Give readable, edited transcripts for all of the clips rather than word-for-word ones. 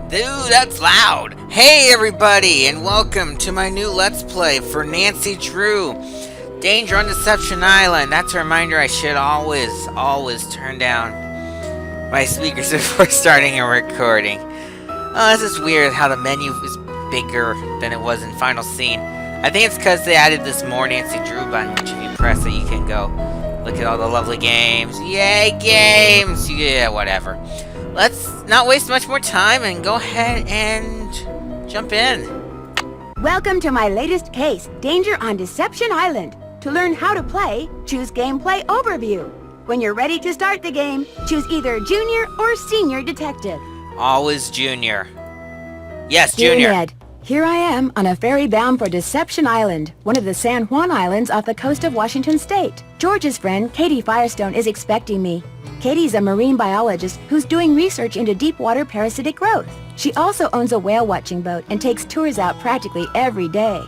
Dude, that's loud! Hey everybody, and welcome to my new Let's Play for Nancy Drew. Danger on Deception Island. That's a reminder I should always turn down my speakers before starting a recording. Oh, this is weird how the menu is bigger than it was in Final Scene. I think it's because they added this More Nancy Drew button, which if you press it, you can go look at all the lovely games. Yay, games! Yeah, whatever. Let's not waste much more time and go ahead and jump in. Welcome to my latest case, Danger on Deception Island. To learn how to play, choose Gameplay Overview. When you're ready to start the game, choose either Junior or Senior Detective. Always Junior. Yes, Dear Junior. Ned, here I am on a ferry bound for Deception Island, one of the San Juan Islands off the coast of Washington State. George's friend, Katie Firestone, is expecting me. Katie's a marine biologist who's doing research into deep water parasitic growth. She also owns a whale watching boat and takes tours out practically every day.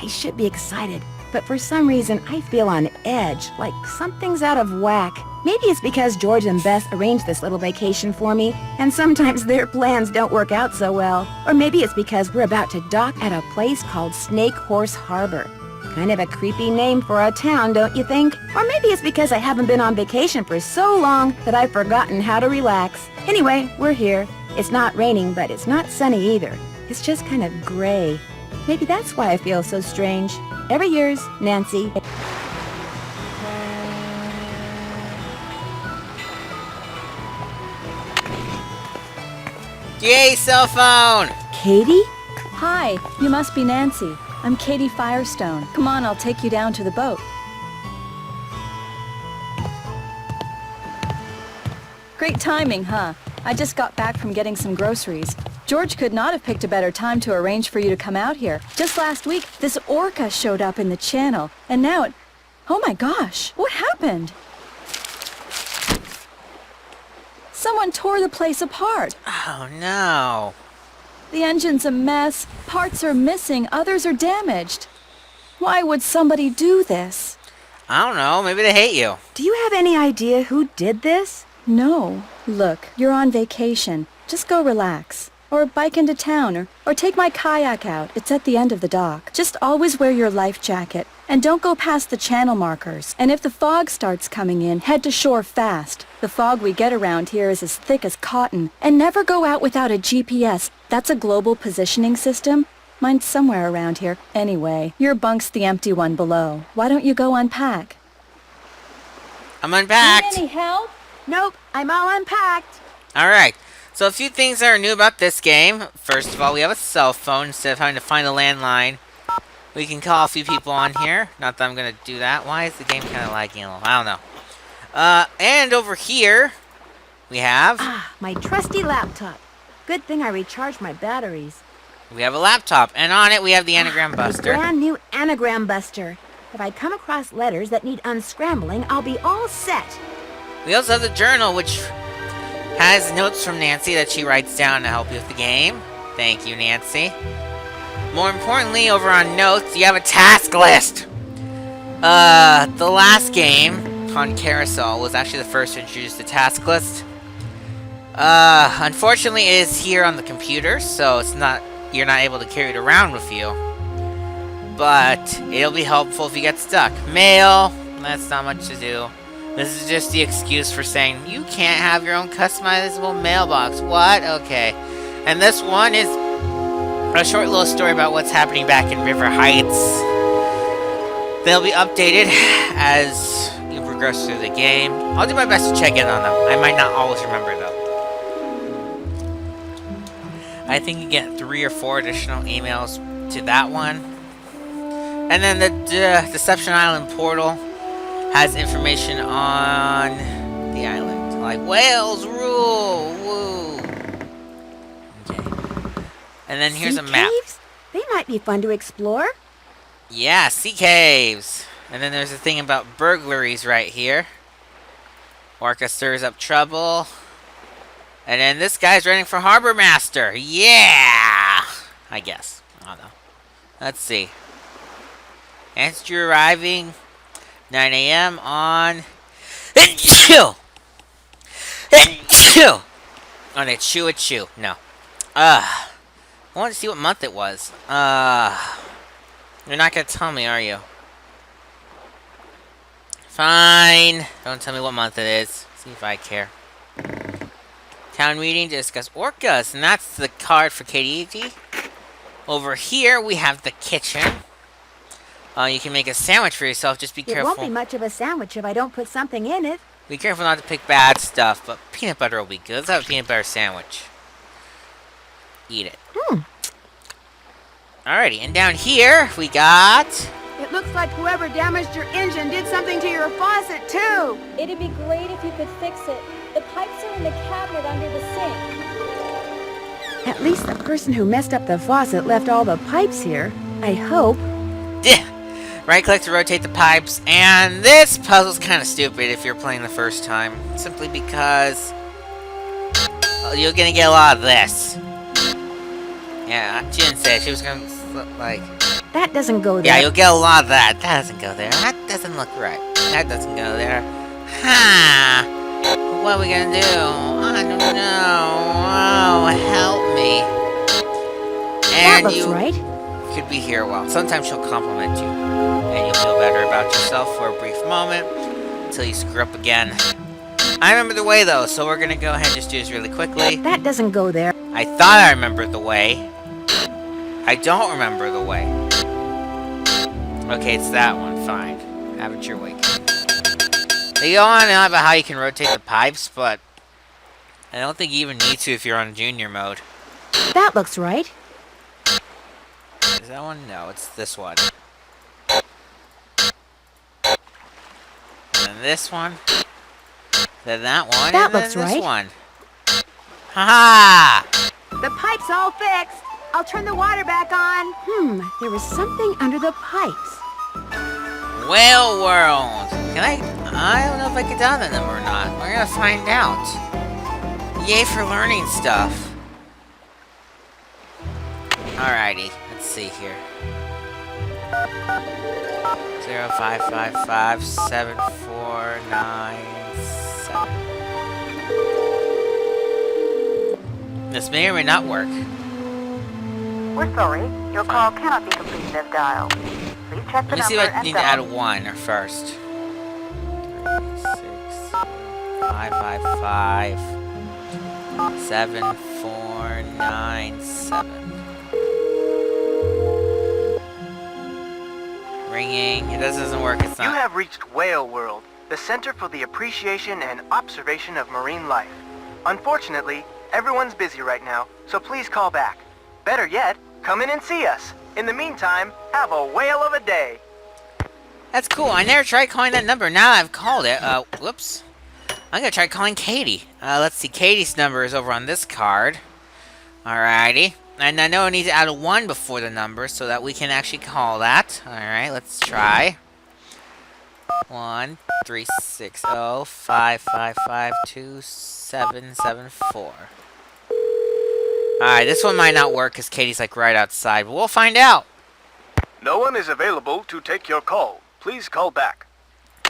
I should be excited, but for some reason I feel on edge, like something's out of whack. Maybe it's because George and Beth arranged this little vacation for me, and sometimes their plans don't work out so well. Or maybe it's because we're about to dock at a place called Snake Horse Harbor. Kind of a creepy name for a town, don't you think? Or maybe it's because I haven't been on vacation for so long that I've forgotten how to relax. Anyway, we're here. It's not raining, but it's not sunny either. It's just kind of gray. Maybe that's why I feel so strange. Ever yours, Nancy. Yay, cell phone! Katie? Hi, you must be Nancy. I'm Katie Firestone. Come on, I'll take you down to the boat. Great timing, huh? I just got back from getting some groceries. George could not have picked a better time to arrange for you to come out here. Just last week, this orca showed up in the channel, and now it... Oh my gosh, what happened? Someone tore the place apart. Oh no. The engine's a mess, parts are missing, others are damaged. Why would somebody do this? I don't know, maybe they hate you. Do you have any idea who did this? No. Look, you're on vacation. Just go relax. Or bike into town, or take my kayak out. It's at the end of the dock. Just always wear your life jacket. And don't go past the channel markers. And if the fog starts coming in, head to shore fast. The fog we get around here is as thick as cotton. And never go out without a GPS. That's a global positioning system. Mine's somewhere around here. Anyway, your bunk's the empty one below. Why don't you go unpack? I'm unpacked. Need any help? Nope, I'm all unpacked. Alright, so a few things that are new about this game. First of all, we have a cell phone instead of having to find a landline. We can call a few people on here. Not that I'm going to do that. Why is the game kind of lagging a little? I don't know. And over here, we have... Ah, my trusty laptop. Good thing I recharged my batteries. We have a laptop, and on it we have the anagram My buster. brand new anagram buster. If I come across letters that need unscrambling, I'll be all set. We also have the journal, which has notes from Nancy that she writes down to help you with the game. Thank you, Nancy. More importantly, over on notes, you have a task list. The last game, on Carousel, was actually the first to introduce the task list. Unfortunately, it is here on the computer, so you're not able to carry it around with you. But it'll be helpful if you get stuck. Mail, that's not much to do. This is just the excuse for saying, you can't have your own customizable mailbox. What? Okay. And this one is a short little story about what's happening back in River Heights. They'll be updated as you progress through the game. I'll do my best to check in on them. I might not always remember, though. I think you get 3 or 4 additional emails to that one. And then the Deception Island portal has information on the island. Like, whales rule! Woo! Okay. And then here's Sea a map. caves? They might be fun to explore. Yeah, sea caves! And then there's a thing about burglaries right here. Orca stirs up trouble. And then this guy's running for Harbor Master. Yeah! I guess. I don't know. Let's see. Answer arriving 9 a.m. on... On a chew. No. I want to see what month it was. You're not gonna tell me, are you? Fine. Don't tell me what month it is. See if I care. Town meeting to discuss orcas, and that's the card for KDG. Over here, we have the kitchen. You can make a sandwich for yourself. Just be careful. It won't be much of a sandwich if I don't put something in it. Be careful not to pick bad stuff, but peanut butter will be good. Let's have a peanut butter sandwich. Eat it. Alrighty, and down here, we got... It looks like whoever damaged your engine did something to your faucet, too. It'd be great if you could fix it. The pipes are in the cabinet under the sink. At least the person who messed up the faucet left all the pipes here. I hope. Right-click to rotate the pipes, and this puzzle's kind of stupid if you're playing the first time. Simply because you're gonna get a lot of this. Yeah, she didn't say it. She was gonna, like... That doesn't go there. Yeah, you'll get a lot of that. That doesn't go there. That doesn't look right. That doesn't go there. Ha! What are we gonna do? I don't know. Oh, help me. And that looks right. Could be here a while. Sometimes she'll compliment you, and you'll feel better about yourself for a brief moment until you screw up again. I remember the way though, so we're gonna go ahead and just do this really quickly. That doesn't go there. I thought I remembered the way. I don't remember the way. Okay, it's that one. Fine. Have it your way. They go on and on about how you can rotate the pipes, but I don't think you even need to if you're on junior mode. That looks right. Is that one? No, it's this one. And then this one. Then that one. That and then looks this right. one. Ha ha! The pipe's all fixed. I'll turn the water back on. There was something under the pipes. Whale World! Can I don't know if I can dial that number or not. We're gonna find out. Yay for learning stuff. Alrighty, let's see here. 0555 7497. This may or may not work. We're sorry. Your call cannot be completed as dialed. Please check the Let me see number if I need to add a 1 or first. 555 7497. Ringing. It doesn't work. It's not. You have reached Whale World, the Center for the Appreciation and Observation of Marine Life. Unfortunately, everyone's busy right now, so please call back. Better yet, come in and see us. In the meantime, have a whale of a day. That's cool. I never tried calling that number. Now I've called it. Whoops. I'm gonna try calling Katie. Let's see. Katie's number is over on this card. Alrighty. And I know I need to add a 1 before the number so that we can actually call that. Alright, let's try. 1-360-555-2774. Alright, this one might not work because Katie's like right outside, but we'll find out. No one is available to take your call. Please call back.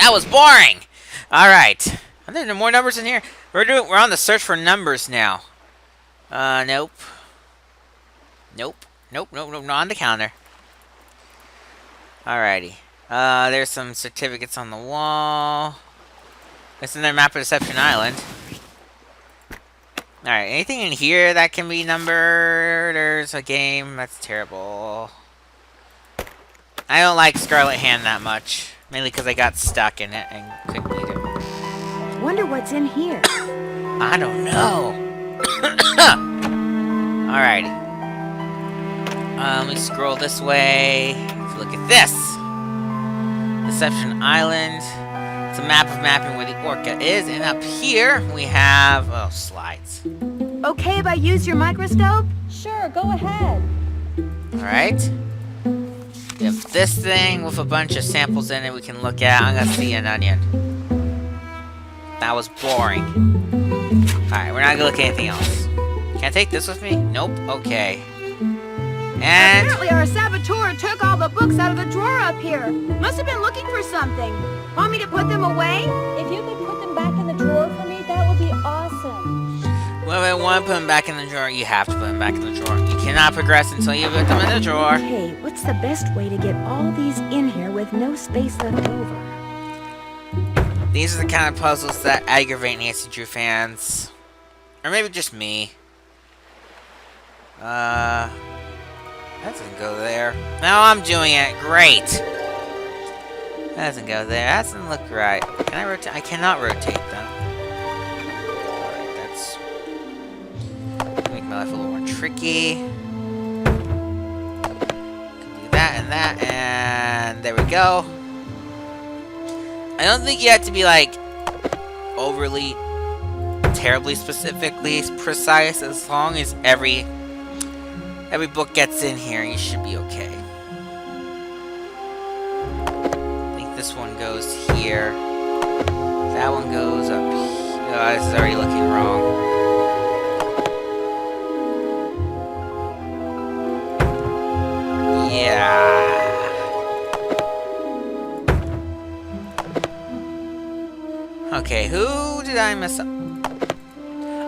That was boring! Alright. Are there more numbers in here? We're on the search for numbers now. Nope. Nope, not on the counter. Alrighty. There's some certificates on the wall. There's another map of Deception Island. Alright, anything in here that can be numbered? There's a game. That's terrible. I don't like Scarlet Hand that much. Mainly because I got stuck in it and couldn't beat it. Wonder what's in here. I don't know. Alrighty. Let me scroll this way. Let's look at this. Deception Island. It's a map of mapping where the orca is. And up here, we have... oh, slides. Okay if I use your microscope? Sure, go ahead. Alright. We have this thing with a bunch of samples in it we can look at. I'm gonna see an onion. That was boring. Alright, we're not gonna look at anything else. Can I take this with me? Nope. Okay. And... apparently our saboteur took all the books out of the drawer up here. Must have been looking for something. Want me to put them away? If you could put them back in the drawer for me, that would be awesome. Well, if I want to put them back in the drawer, you have to put them back in the drawer. You cannot progress until you put them in the drawer. Hey, what's the best way to get all these in here with no space left over? These are the kind of puzzles that aggravate Nancy Drew fans. Or maybe just me. That doesn't go there. No, I'm doing it. Great. That doesn't go there. That doesn't look right. Can I rotate? I cannot rotate them. Alright, that's... make my life a little more tricky. Can do that and that, and there we go. I don't think you have to be, like, overly, terribly specifically precise. As long as every book gets in here, you should be okay. I think this one goes here. That one goes up here. Oh, this is already looking wrong. Yeah. Okay, who did I mess up?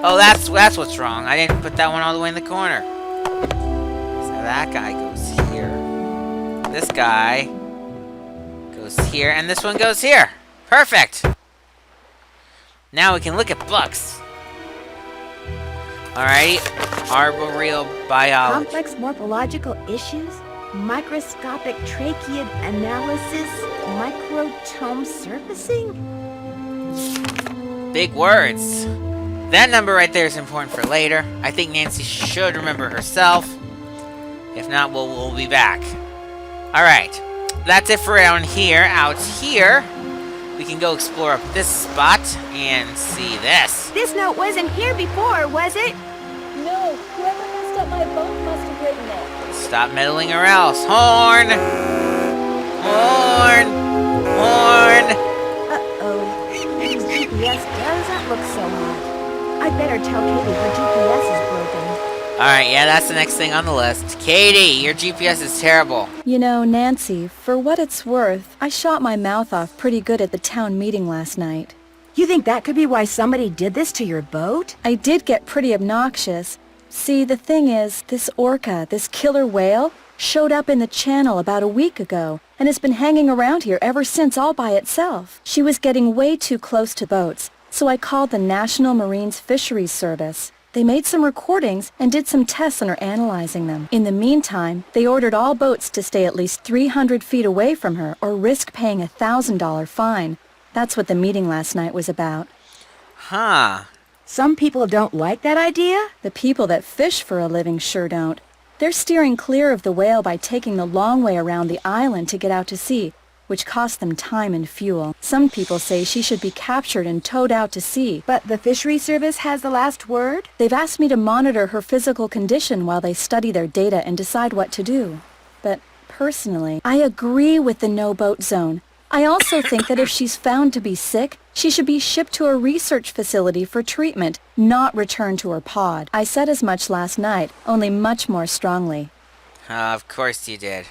Oh, that's what's wrong. I didn't put that one all the way in the corner. So that guy goes here. This guy goes here, and this one goes here. Perfect. Now we can look at books. Alright, arboreal biology. Complex morphological issues? Microscopic tracheid analysis? Microtome surfacing? Big words. That number right there is important for later. I think Nancy should remember herself. If not, we'll be back. Alright. That's it for down here. Out here, we can go explore up this spot and see this. This note wasn't here before, was it? No, whoever messed up my boat must have written it. Stop meddling or else. Horn! Horn! Horn! Uh-oh. His GPS doesn't look so hot. I'd better tell Katie her GPS is broken. Alright, yeah, that's the next thing on the list. Katie, your GPS is terrible. You know, Nancy, for what it's worth, I shot my mouth off pretty good at the town meeting last night. You think that could be why somebody did this to your boat? I did get pretty obnoxious. See, the thing is, this orca, this killer whale, showed up in the channel about a week ago and has been hanging around here ever since all by itself. She was getting way too close to boats, so I called the National Marines Fisheries Service. They made some recordings and did some tests and are analyzing them. In the meantime, they ordered all boats to stay at least 300 feet away from her or risk paying a $1,000 fine. That's what the meeting last night was about. Huh. Some people don't like that idea? The people that fish for a living sure don't. They're steering clear of the whale by taking the long way around the island to get out to sea, which costs them time and fuel. Some people say she should be captured and towed out to sea. But the fishery service has the last word? They've asked me to monitor her physical condition while they study their data and decide what to do. But personally, I agree with the no-boat zone. I also think that if she's found to be sick, she should be shipped to a research facility for treatment, not returned to her pod. I said as much last night, only much more strongly. Of course you did.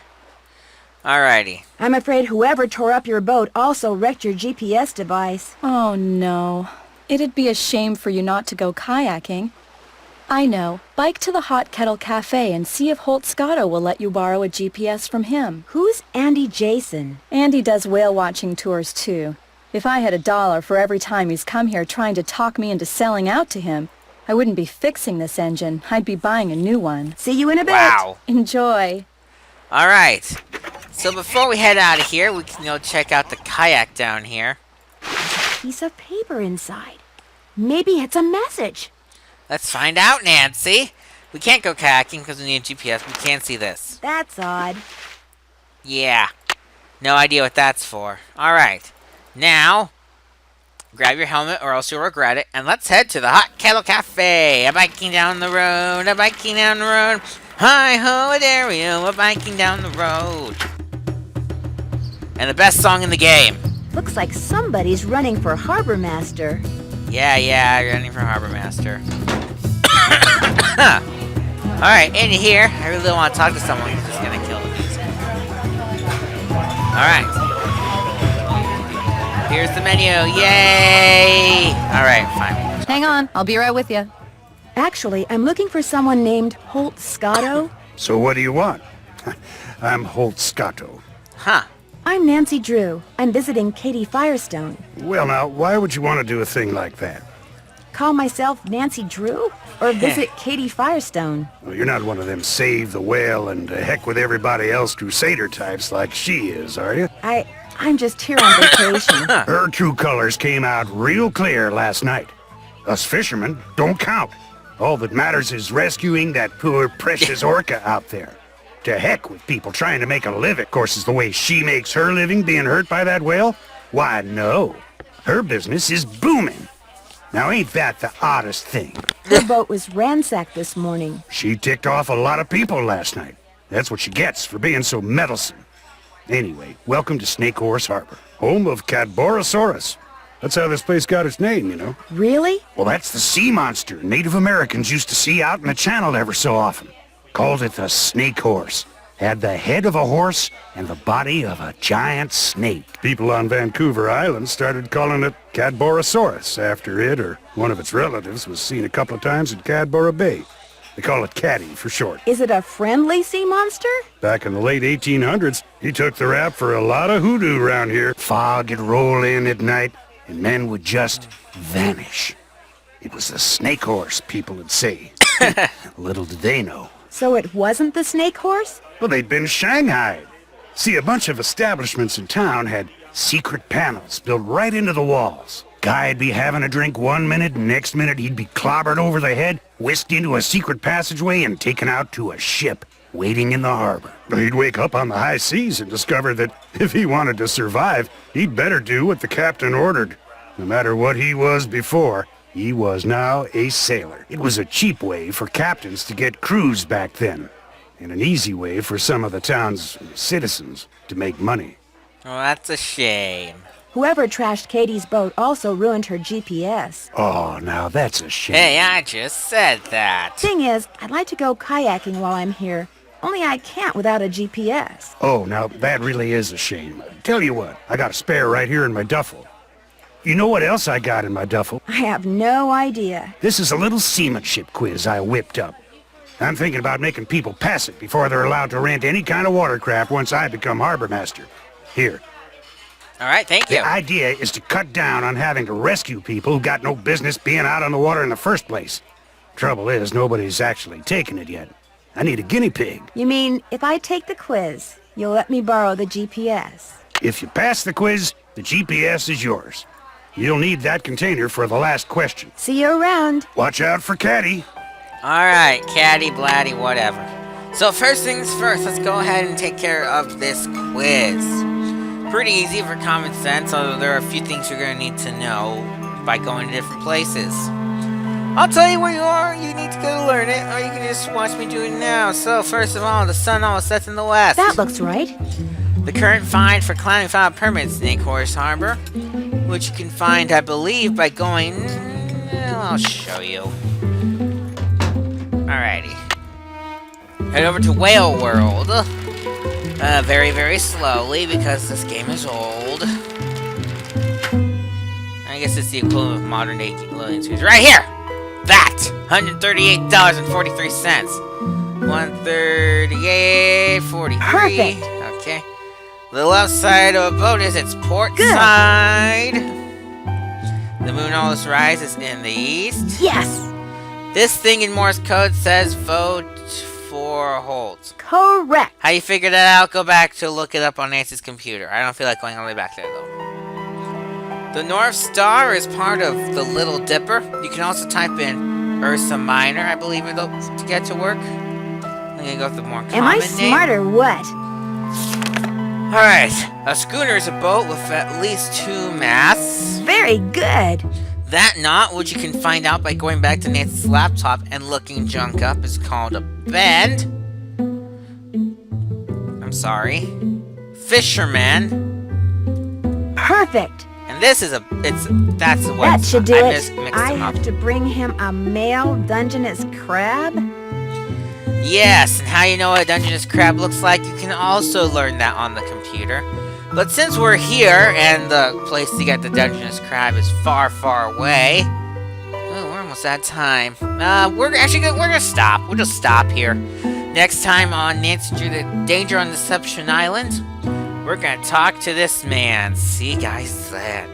Alrighty. I'm afraid whoever tore up your boat also wrecked your GPS device. Oh no. It'd be a shame for you not to go kayaking. I know. Bike to the Hot Kettle Cafe and see if Holt Scotto will let you borrow a GPS from him. Who's Andy Jason? Andy does whale watching tours too. If I had $1 for every time he's come here trying to talk me into selling out to him, I wouldn't be fixing this engine. I'd be buying a new one. See you in a bit. Wow. Enjoy. Alright. So before we head out of here, we can go check out the kayak down here. Piece of paper inside. Maybe it's a message. Let's find out, Nancy. We can't go kayaking because we need a GPS. We can't see this. That's odd. Yeah. No idea what that's for. Alright. Now, grab your helmet or else you'll regret it. And let's head to the Hot Kettle Cafe. A biking down the road. A biking down the road. Hi-ho, Dario. A biking down the road. And the best song in the game. Looks like somebody's running for harbor master. Yeah, running for Harbor Master. Alright, in here, I really want to talk to someone who's just gonna kill the music. Alright. Here's the menu. Yay! Alright, fine. Hang on, I'll be right with you. Actually, I'm looking for someone named Holt Scotto. So what do you want? I'm Holt Scotto. Huh. I'm Nancy Drew. I'm visiting Katie Firestone. Well now, why would you want to do a thing like that? Call myself Nancy Drew? Or visit Katie Firestone? Well, you're not one of them save the whale and heck with everybody else crusader types like she is, are you? I'm just here on vacation. Her true colors came out real clear last night. Us fishermen don't count. All that matters is rescuing that poor precious orca out there. To heck with people trying to make a living. Of course, is the way she makes her living being hurt by that whale? Why, no. Her business is booming. Now, ain't that the oddest thing? Her boat was ransacked this morning. She ticked off a lot of people last night. That's what she gets for being so meddlesome. Anyway, welcome to Snake Horse Harbor, home of Catborosaurus. That's how this place got its name, you know. Really? Well, that's the sea monster Native Americans used to see out in the channel ever so often. Called it the snake horse. Had the head of a horse and the body of a giant snake. People on Vancouver Island started calling it Catborosaurus after it or one of its relatives was seen a couple of times in Catboro Bay. They call it Catty for short. Is it a friendly sea monster? Back in the late 1800s, he took the rap for a lot of hoodoo around here. Fog would roll in at night, and men would just vanish. It was the snake horse, people would say. Little did they know. So it wasn't the snake horse? Well, they'd been shanghaied. See, a bunch of establishments in town had secret panels built right into the walls. Guy'd be having a drink one minute, and next minute he'd be clobbered over the head, whisked into a secret passageway, and taken out to a ship waiting in the harbor. He'd wake up on the high seas and discover that if he wanted to survive, he'd better do what the captain ordered. No matter what he was before, he was now a sailor. It was a cheap way for captains to get crews back then, and an easy way for some of the town's citizens to make money. Well, that's a shame. Whoever trashed Katie's boat also ruined her GPS. Oh, now that's a shame. Hey, I just said that. Thing is, I'd like to go kayaking while I'm here. Only I can't without a GPS. Oh, now that really is a shame. Tell you what, I got a spare right here in my duffel. You know what else I got in my duffel? I have no idea. This is a little seamanship quiz I whipped up. I'm thinking about making people pass it before they're allowed to rent any kind of watercraft once I become harbor master. Here. All right, thank you. The idea is to cut down on having to rescue people who got no business being out on the water in the first place. Trouble is, nobody's actually taken it yet. I need a guinea pig. You mean, if I take the quiz, you'll let me borrow the GPS? If you pass the quiz, the GPS is yours. You'll need that container for the last question. See you around. Watch out for Catty. Alright, catty, blatty, whatever. So first things first, let's go ahead and take care of this quiz. Pretty easy for common sense, although there are a few things you're going to need to know by going to different places. I'll tell you where you are, you need to go learn it, or you can just watch me do it now. So first of all, the sun always sets in the west. That looks right. The current fine for climbing without a permit in Snake Horse Harbor, which you can find, I believe, by going... Well, I'll show you. Alrighty. Head over to Whale World. Very, very slowly, because this game is old. I guess it's the equivalent of modern-day Looney Tunes. Right here! That! $138.43. $138.43. Perfect. Okay. The left side of a boat is its port Good. side. The moon always rises in the east. Yes! This thing in Morse code says vote for Holt. Correct. How you figure that out? Go back to look it up on Nancy's computer. I don't feel like going all the way back there, though. The North Star is part of the Little Dipper. You can also type in Ursa Minor, I believe, to get to work. I'm gonna go with the more common Am I name. smart or what? Alright, a schooner is a boat with at least 2 masts. Very good. That knot, which you can find out by going back to Nancy's laptop and looking junk up, is called a bend. I'm sorry. Fisherman. Perfect. And this is that's what That should do I it. mixed I them up. have to bring him a male Dungeness crab? Yes, and how you know what a Dungeness crab looks like, you can also learn that on the computer. But since we're here, and the place to get the Dungeness crab is far, far away... Oh, where am almost that time. We're gonna stop. We'll just stop here. Next time on Nancy Drew the Danger on Deception Island, we're gonna talk to this man. See you guys then.